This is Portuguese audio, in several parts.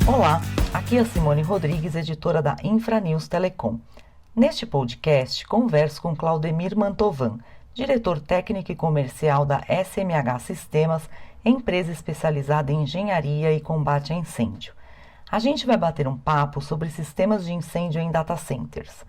Olá, aqui é a Simone Rodrigues, editora da Infranews Telecom. Neste podcast, converso com Claudemir Mantovan, diretor técnico e comercial da SMH Sistemas, empresa especializada em engenharia e combate a incêndio. A gente vai bater um papo sobre sistemas de incêndio em data centers.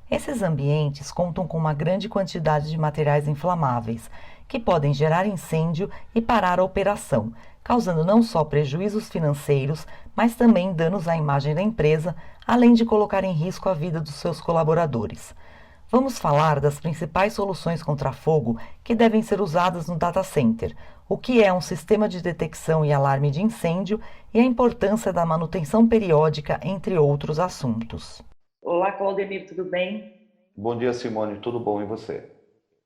Esses ambientes contam com uma grande quantidade de materiais inflamáveis, que podem gerar incêndio e parar a operação, causando não só prejuízos financeiros, mas também danos à imagem da empresa, além de colocar em risco a vida dos seus colaboradores. Vamos falar das principais soluções contra fogo que devem ser usadas no data center, o que é um sistema de detecção e alarme de incêndio e a importância da manutenção periódica, entre outros assuntos. Olá, Claudemir, tudo bem? Bom dia, Simone. Tudo bom e você?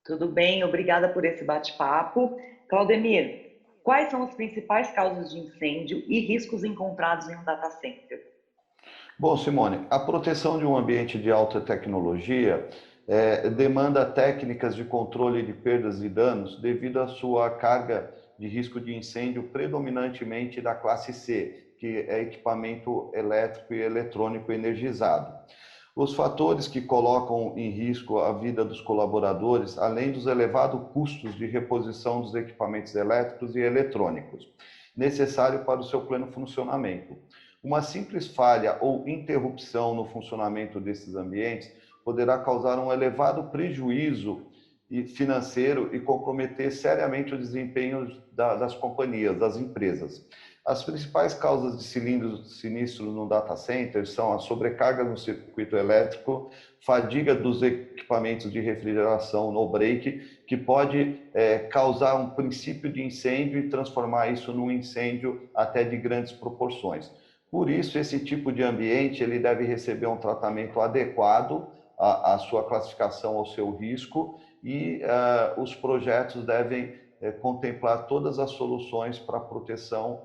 Tudo bem, obrigada por esse bate-papo. Claudemir, quais são as principais causas de incêndio e riscos encontrados em um data center? Bom, Simone, a proteção de um ambiente de alta tecnologia demanda técnicas de controle de perdas e danos devido à sua carga de risco de incêndio predominantemente da classe C, que é equipamento elétrico e eletrônico energizado. Os fatores que colocam em risco a vida dos colaboradores, além dos elevados custos de reposição dos equipamentos elétricos e eletrônicos, necessário para o seu pleno funcionamento. Uma simples falha ou interrupção no funcionamento desses ambientes poderá causar um elevado prejuízo financeiro e comprometer seriamente o desempenho das companhias, das empresas. As principais causas de sinistros no data center são a sobrecarga no circuito elétrico, fadiga dos equipamentos de refrigeração no break, que pode causar um princípio de incêndio e transformar isso num incêndio até de grandes proporções. Por isso, esse tipo de ambiente ele deve receber um tratamento adequado à sua classificação, ao seu risco, e os projetos devem contemplar todas as soluções para proteção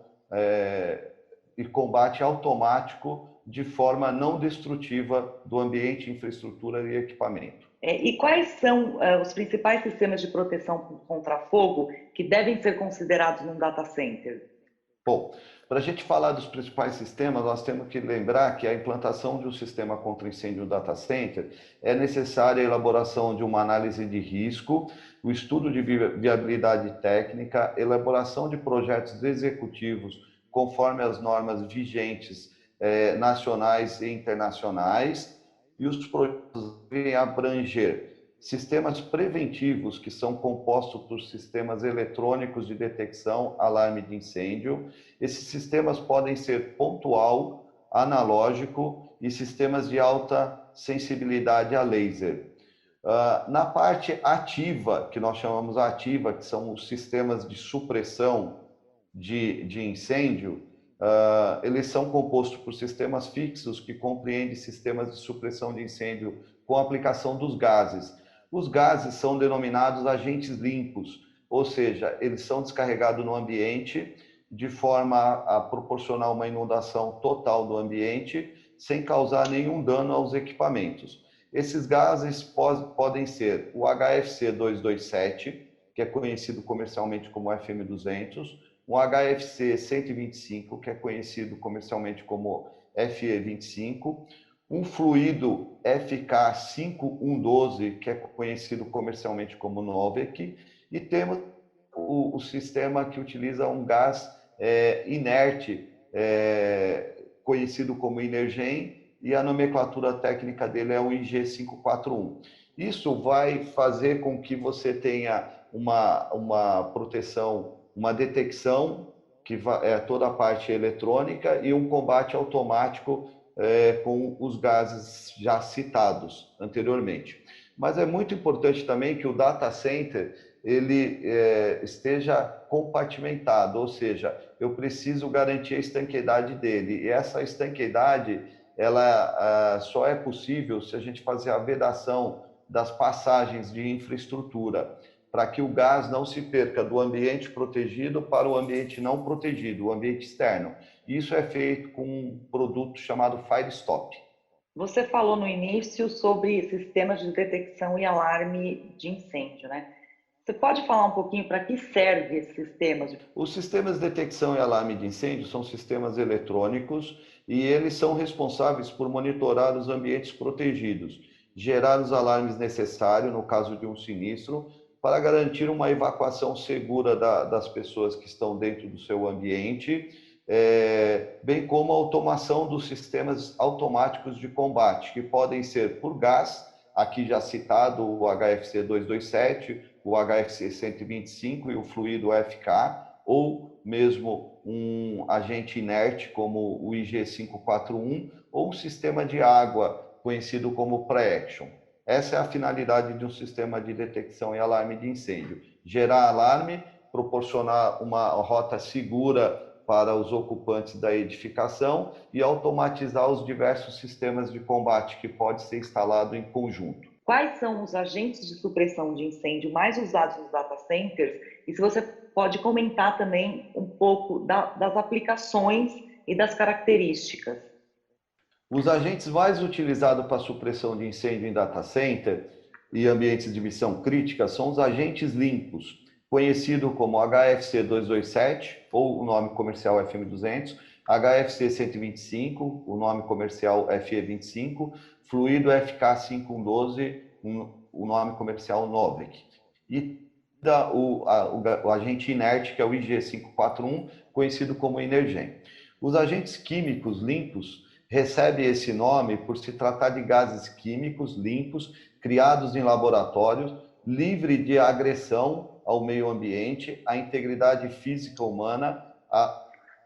e combate automático de forma não destrutiva do ambiente, infraestrutura e equipamento. E quais são os principais sistemas de proteção contra fogo que devem ser considerados num data center? Bom, para a gente falar dos principais sistemas, nós temos que lembrar que a implantação de um sistema contra incêndio no data center é necessária a elaboração de uma análise de risco, o estudo de viabilidade técnica, elaboração de projetos executivos conforme as normas vigentes nacionais e internacionais, e os projetos devem abranger sistemas preventivos, que são compostos por sistemas eletrônicos de detecção, alarme de incêndio. Esses sistemas podem ser pontual, analógico e sistemas de alta sensibilidade a laser. Na parte ativa, que nós chamamos ativa, que são os sistemas de supressão de incêndio, eles são compostos por sistemas fixos que compreendem sistemas de supressão de incêndio com aplicação dos gases. Os gases são denominados agentes limpos, ou seja, eles são descarregados no ambiente de forma a proporcionar uma inundação total do ambiente, sem causar nenhum dano aos equipamentos. Esses gases podem ser o HFC 227, que é conhecido comercialmente como FM200, um HFC 125, que é conhecido comercialmente como FE25, um fluido FK5112, que é conhecido comercialmente como Novec, e temos o sistema que utiliza um gás inerte, conhecido como Inergen, e a nomenclatura técnica dele é o IG541. Isso vai fazer com que você tenha uma proteção, uma detecção, que é toda a parte eletrônica, e um combate automático com os gases já citados anteriormente. Mas é muito importante também que o data center ele esteja compartimentado, ou seja, eu preciso garantir a estanqueidade dele. E essa estanqueidade ela só é possível se a gente fazer a vedação das passagens de infraestrutura, para que o gás não se perca do ambiente protegido para o ambiente não protegido, o ambiente externo. Isso é feito com um produto chamado Firestop. Você falou no início sobre sistemas de detecção e alarme de incêndio, né? Você pode falar um pouquinho para que serve esses sistemas? Os sistemas de detecção e alarme de incêndio são sistemas eletrônicos e eles são responsáveis por monitorar os ambientes protegidos, gerar os alarmes necessários no caso de um sinistro, para garantir uma evacuação segura das pessoas que estão dentro do seu ambiente, bem como a automação dos sistemas automáticos de combate, que podem ser por gás, aqui já citado o HFC 227, o HFC 125 e o fluido FK, ou mesmo um agente inerte como o IG 541, ou um sistema de água conhecido como Pre-Action. Essa é a finalidade de um sistema de detecção e alarme de incêndio: gerar alarme, proporcionar uma rota segura para os ocupantes da edificação e automatizar os diversos sistemas de combate que pode ser instalado em conjunto. Quais são os agentes de supressão de incêndio mais usados nos data centers? E se você pode comentar também um pouco das aplicações e das características. Os agentes mais utilizados para supressão de incêndio em data center e ambientes de missão crítica são os agentes limpos, conhecido como HFC 227, ou o nome comercial FM200, HFC 125, o nome comercial FE25, fluido FK 512, o nome comercial Novec. E o agente inerte, que é o IG 541, conhecido como Energen. Os agentes químicos limpos recebem esse nome por se tratar de gases químicos limpos, criados em laboratórios, livre de agressão ao meio ambiente, à integridade física humana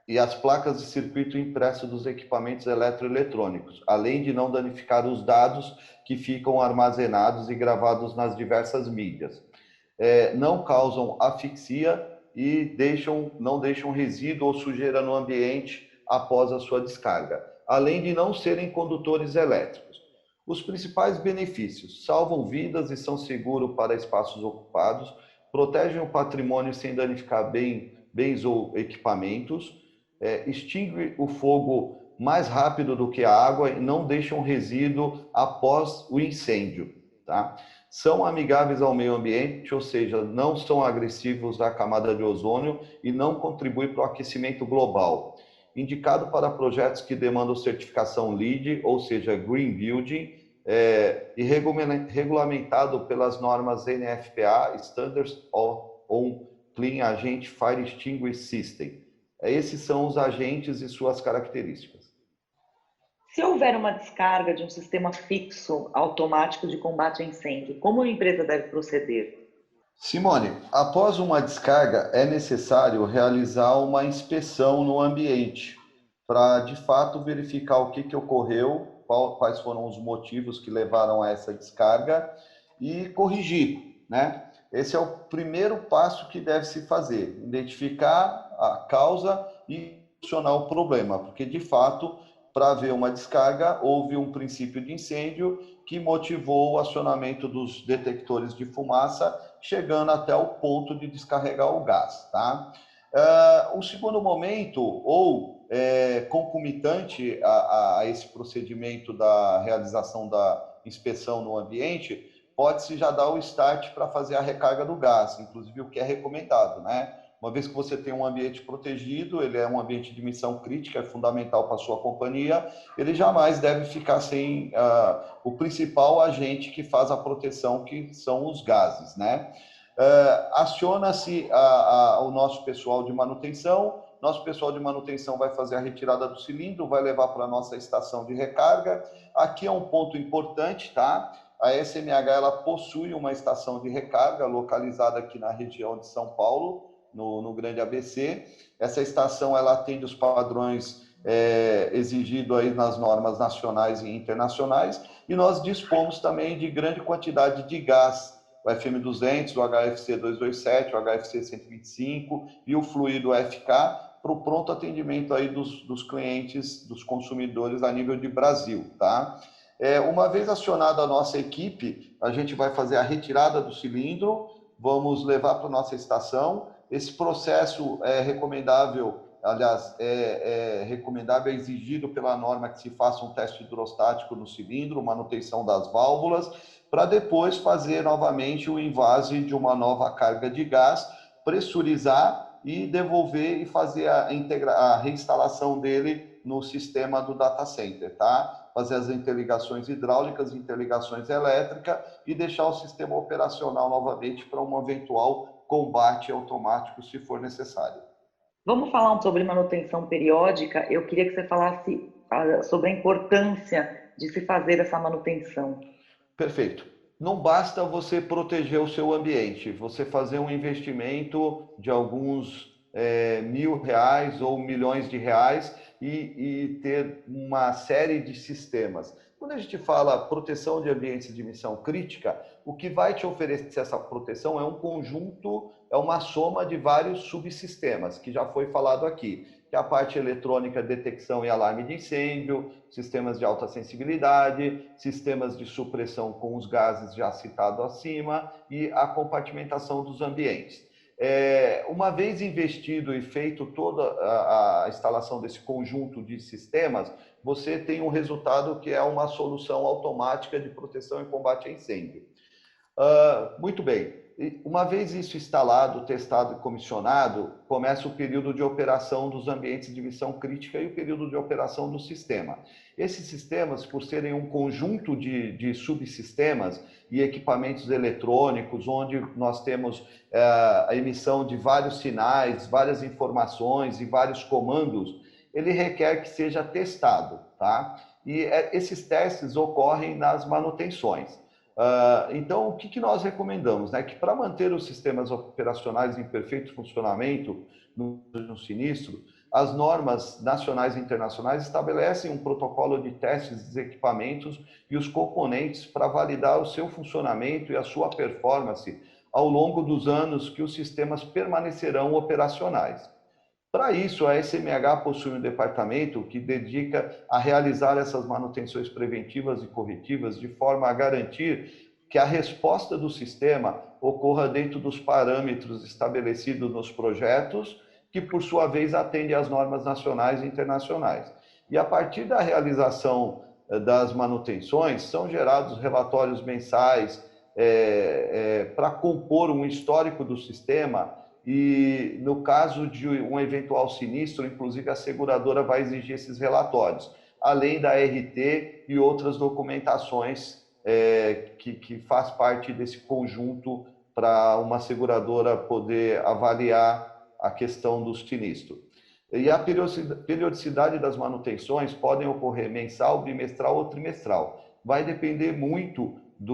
e às placas de circuito impresso dos equipamentos eletroeletrônicos, além de não danificar os dados que ficam armazenados e gravados nas diversas mídias. Não causam asfixia e não deixam resíduo ou sujeira no ambiente após a sua descarga, além de não serem condutores elétricos. Os principais benefícios: salvam vidas e são seguros para espaços ocupados, protegem o patrimônio sem danificar bens ou equipamentos, extingue o fogo mais rápido do que a água e não deixam resíduo após o incêndio. Tá? São amigáveis ao meio ambiente, ou seja, não são agressivos à camada de ozônio e não contribuem para o aquecimento global. Indicado para projetos que demandam certificação LEED, ou seja, Green Building, e regulamentado pelas normas NFPA, Standards on Clean Agent Fire Extinguishing System. Esses são os agentes e suas características. Se houver uma descarga de um sistema fixo automático de combate a incêndio, como a empresa deve proceder? Simone, após uma descarga, é necessário realizar uma inspeção no ambiente para, de fato, verificar o que ocorreu, quais foram os motivos que levaram a essa descarga e corrigir, né? Esse é o primeiro passo que deve se fazer: identificar a causa e solucionar o problema, porque, de fato, para haver uma descarga, houve um princípio de incêndio que motivou o acionamento dos detectores de fumaça, chegando até o ponto de descarregar o gás. Tá? O segundo momento, ou concomitante a esse procedimento da realização da inspeção no ambiente, pode-se já dar o start para fazer a recarga do gás, inclusive o que é recomendado, né? Uma vez que você tem um ambiente protegido, ele é um ambiente de missão crítica, é fundamental para a sua companhia, ele jamais deve ficar sem o principal agente que faz a proteção, que são os gases, né? Aciona-se o nosso pessoal de manutenção. Nosso pessoal de manutenção vai fazer a retirada do cilindro, vai levar para a nossa estação de recarga. Aqui é um ponto importante, tá? A SMH ela possui uma estação de recarga localizada aqui na região de São Paulo, no Grande ABC. Essa estação ela atende os padrões exigidos aí nas normas nacionais e internacionais, e nós dispomos também de grande quantidade de gás, o FM200, o HFC 227, o HFC 125 e o fluido FK, para o pronto atendimento aí dos clientes, dos consumidores a nível de Brasil, tá? Uma vez acionada a nossa equipe, a gente vai fazer a retirada do cilindro, vamos levar para a nossa estação. Esse processo é recomendável aliás, é recomendável, é exigido pela norma que se faça um teste hidrostático no cilindro, manutenção das válvulas, para depois fazer novamente o invase de uma nova carga de gás, pressurizar e devolver e fazer a reinstalação dele no sistema do data center, tá? Fazer as interligações hidráulicas, interligações elétricas e deixar o sistema operacional novamente para um eventual combate automático, se for necessário. Vamos falar sobre manutenção periódica. Eu queria que você falasse sobre a importância de se fazer essa manutenção. Perfeito. Não basta você proteger o seu ambiente, você fazer um investimento de alguns R$ 1.000 ou milhões de reais e ter uma série de sistemas. Quando a gente fala proteção de ambientes de missão crítica, o que vai te oferecer essa proteção é um conjunto, é uma soma de vários subsistemas, que já foi falado aqui, que é a parte eletrônica, detecção e alarme de incêndio, sistemas de alta sensibilidade, sistemas de supressão com os gases já citados acima e a compartimentação dos ambientes. Uma vez investido e feito toda a instalação desse conjunto de sistemas, você tem um resultado que é uma solução automática de proteção e combate a incêndio. Muito bem. Uma vez isso instalado, testado e comissionado, começa o período de operação dos ambientes de missão crítica e o período de operação do sistema. Esses sistemas, por serem um conjunto de subsistemas e equipamentos eletrônicos, onde nós temos a emissão de vários sinais, várias informações e vários comandos, ele requer que seja testado, tá? E esses testes ocorrem nas manutenções. Então, o que nós recomendamos? Né? Que para manter os sistemas operacionais em perfeito funcionamento no sinistro, as normas nacionais e internacionais estabelecem um protocolo de testes dos equipamentos e os componentes para validar o seu funcionamento e a sua performance ao longo dos anos que os sistemas permanecerão operacionais. Para isso, a SMH possui um departamento que dedica a realizar essas manutenções preventivas e corretivas de forma a garantir que a resposta do sistema ocorra dentro dos parâmetros estabelecidos nos projetos, que por sua vez atendem às normas nacionais e internacionais. E a partir da realização das manutenções, são gerados relatórios mensais para compor um histórico do sistema. E no caso de um eventual sinistro, inclusive a seguradora vai exigir esses relatórios, além da RT e outras documentações que faz parte desse conjunto para uma seguradora poder avaliar a questão do sinistro. E a periodicidade das manutenções podem ocorrer mensal, bimestral ou trimestral. Vai depender muito de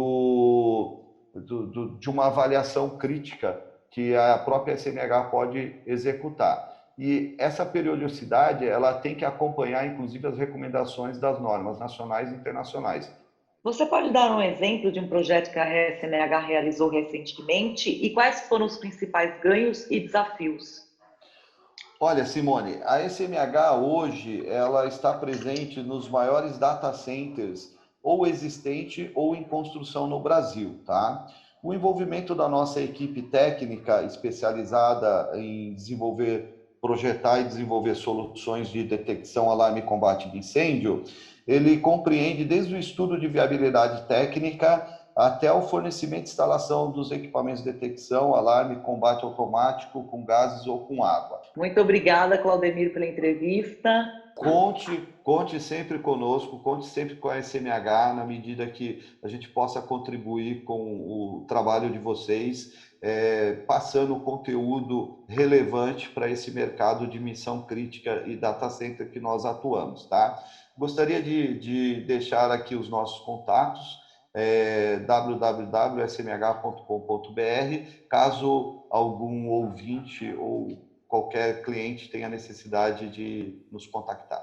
uma avaliação crítica que a própria SMH pode executar. E essa periodicidade, ela tem que acompanhar, inclusive, as recomendações das normas nacionais e internacionais. Você pode dar um exemplo de um projeto que a SMH realizou recentemente e quais foram os principais ganhos e desafios? Olha, Simone, a SMH hoje ela está presente nos maiores data centers ou existente ou em construção no Brasil, tá? O envolvimento da nossa equipe técnica especializada em projetar e desenvolver soluções de detecção, alarme e combate de incêndio, ele compreende desde o estudo de viabilidade técnica até o fornecimento e instalação dos equipamentos de detecção, alarme, combate automático com gases ou com água. Muito obrigada, Claudemir, pela entrevista. Conte sempre conosco, conte sempre com a SMH, na medida que a gente possa contribuir com o trabalho de vocês, passando conteúdo relevante para esse mercado de missão crítica e data center que nós atuamos, tá? Gostaria de deixar aqui os nossos contatos, www.smh.com.br, caso algum ouvinte ou qualquer cliente tenha necessidade de nos contactar.